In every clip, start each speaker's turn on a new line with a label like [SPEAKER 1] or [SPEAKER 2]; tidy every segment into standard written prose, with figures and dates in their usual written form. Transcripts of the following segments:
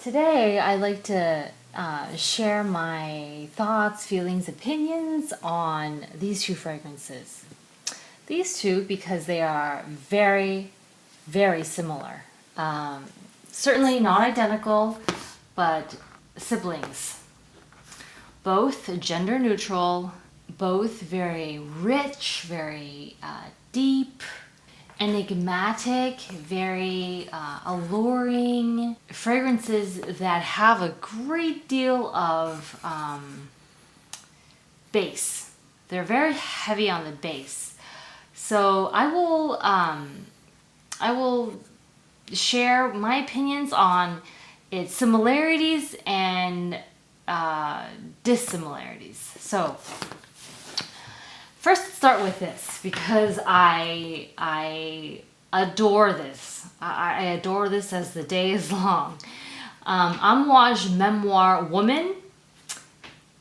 [SPEAKER 1] Today, I'd like to share my thoughts, feelings, opinions on these two fragrances. These two because they are very, very similar. Certainly not identical, but siblings. Both gender neutral, both very rich, very deep, enigmatic, very alluring fragrances that have a great deal of base. They're very heavy on the base. So I will share my opinions on its similarities and dissimilarities. So first, let's start with this because I adore this. I adore this as the day is long. Amouage Memoir Woman.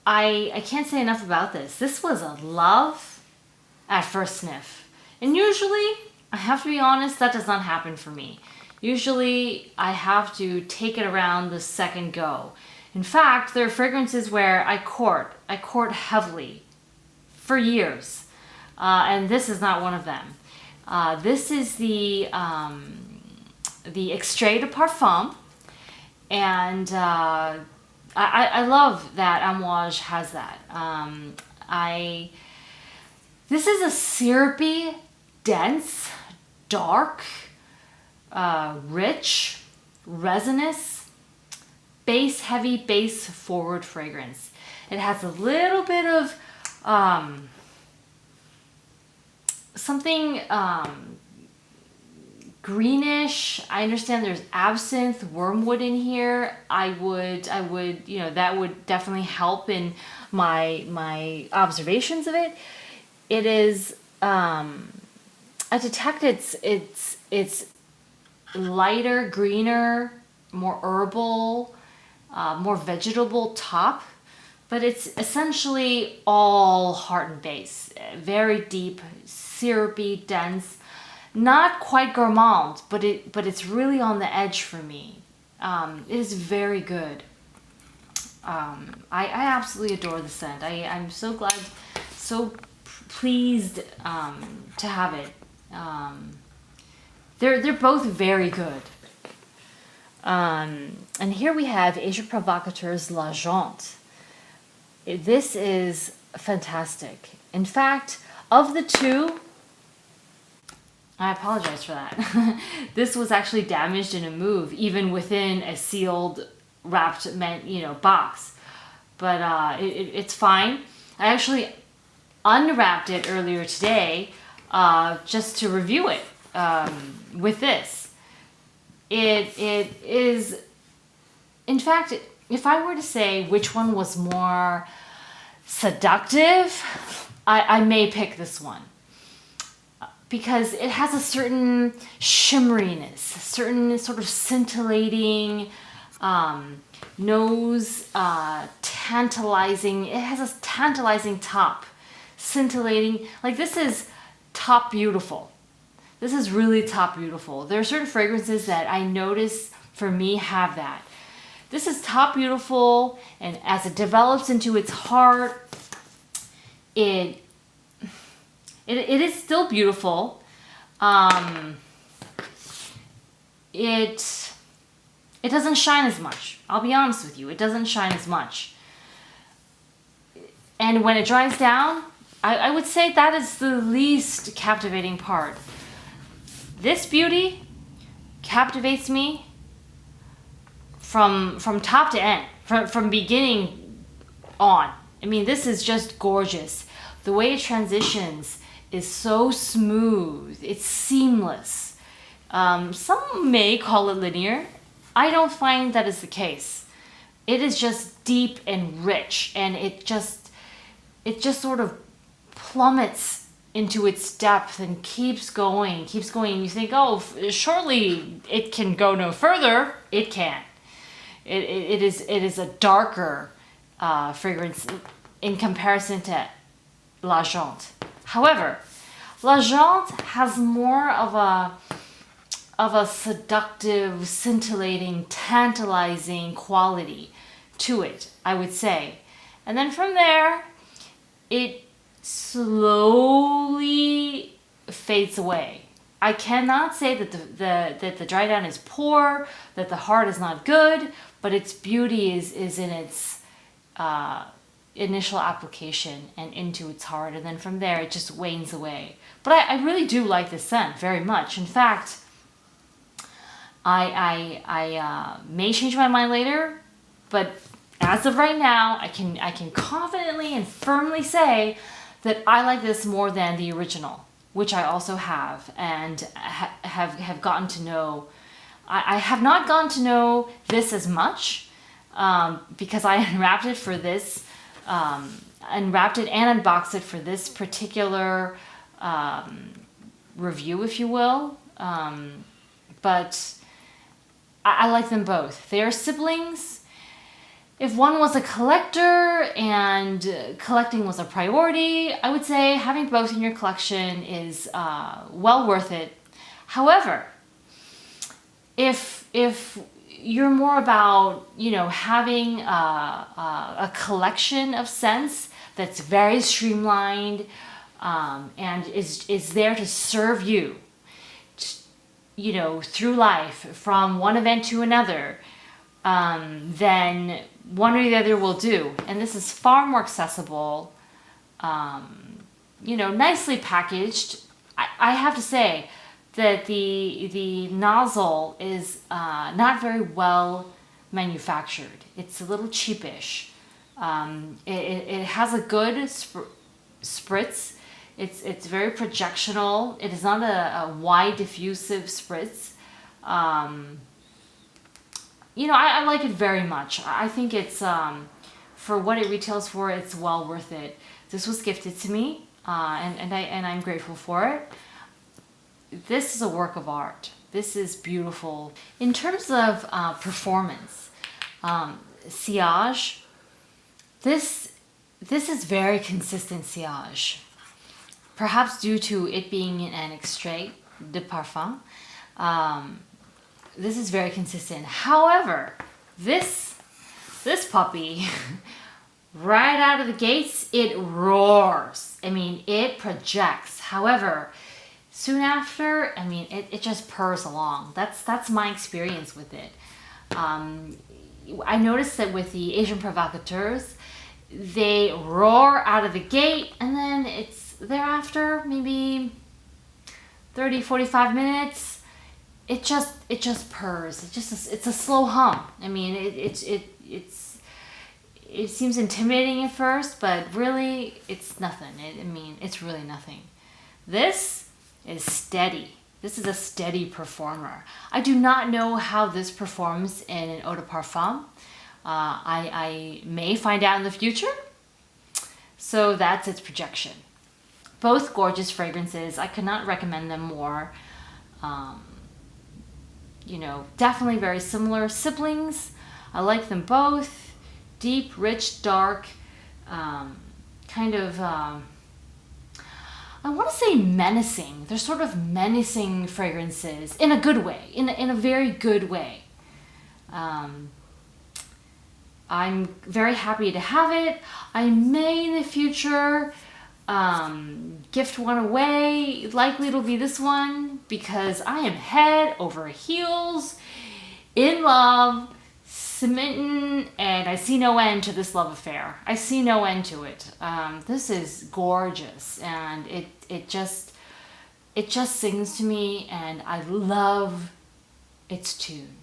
[SPEAKER 1] I can't say enough about this. This was a love at first sniff. And usually, I have to be honest, that does not happen for me. Usually, I have to take it around the second go. In fact, there are fragrances where I court heavily for years, and this is not one of them. This is the extrait de parfum, and I love that Amouage has that. This is a syrupy, dense, dark, rich, resinous, base heavy, base forward fragrance. It has a little bit of something greenish. I understand there's absinthe, wormwood in here. I would, that would definitely help in my observations of it. It is, I detect it's lighter, greener, more herbal, more vegetable top. But it's essentially all heart and base. Very deep, syrupy, dense. Not quite gourmand, but it's really on the edge for me. It is very good. I absolutely adore the scent. I'm so glad, so pleased to have it. They're both very good. And here we have Agent Provocateur L'Agent. This is fantastic. In fact, of the two, I apologize for that. This was actually damaged in a move, even within a sealed, wrapped, box. But it's fine. I actually unwrapped it earlier today, just to review it with this. It is, in fact, if I were to say which one was more seductive, I may pick this one. Because it has a certain shimmeriness, a certain sort of scintillating, nose, tantalizing. It has a tantalizing top, scintillating. Like, this is top beautiful. This is really top beautiful. There are certain fragrances that I notice for me have that. This is top beautiful, and as it develops into its heart, it is still beautiful. It doesn't shine as much. I'll be honest with you. It doesn't shine as much. And when it dries down, I would say that is the least captivating part. This beauty captivates me from top to end, from beginning on. I mean, this is just gorgeous. The way it transitions is so smooth. It's seamless. Some may call it linear. I don't find that is the case. It is just deep and rich, and it just sort of plummets into its depth and keeps going. You think, oh, surely it can go no further. It can. It is a darker fragrance in comparison to L'Agent. However, L'Agent has more of of a seductive, scintillating, tantalizing quality to it, I would say. And then from there, it slowly fades away. I cannot say that the dry down is poor, that the heart is not good, but its beauty is in its initial application and into its heart, and then from there it just wanes away. But I really do like this scent very much. In fact, I may change my mind later, but as of right now, I can confidently and firmly say that I like this more than the original, which I also have and have gotten to know. I have not gotten to know this as much because I unwrapped it for this, unwrapped it and unboxed it for this particular review, if you will. But I like them both. They are siblings. If one was a collector and collecting was a priority, I would say having both in your collection is well worth it. However, if you're more about, having a collection of scents that's very streamlined and is there to serve you, through life from one event to another, then one or the other will do. And this is far more accessible, nicely packaged. I have to say that the nozzle is not very well manufactured. It's a little cheapish. It has a good spritz. It's very projectional. It is not a wide diffusive spritz. I like it very much. I think it's, for what it retails for, it's well worth it. This was gifted to me, and I'm grateful for it. This is a work of art. This is beautiful. In terms of performance, sillage, this is very consistent sillage. Perhaps due to it being an extrait de parfum. This is very consistent. However, this puppy, right out of the gates, it roars. It projects. However, soon after, it just purrs along. That's my experience with it. I noticed that with the Agent Provocateurs, they roar out of the gate, and then it's thereafter, maybe 30, 45 minutes, it just purrs. It's a slow hum. It seems intimidating at first, but really it's nothing. It's really nothing. This is steady. This is a steady performer. I do not know how this performs in an eau de parfum. I may find out in the future. So that's its projection. Both gorgeous fragrances. I could not recommend them more. Definitely very similar siblings. I like them both. Deep, rich, dark, kind of, I want to say menacing. They're sort of menacing fragrances in a good way, in a very good way. I'm very happy to have it. I may in the future gift one away. Likely it'll be this one because I am head over heels in love, smitten, and I see no end to this love affair. I see no end to it. This is gorgeous, and it just sings to me, and I love its tune.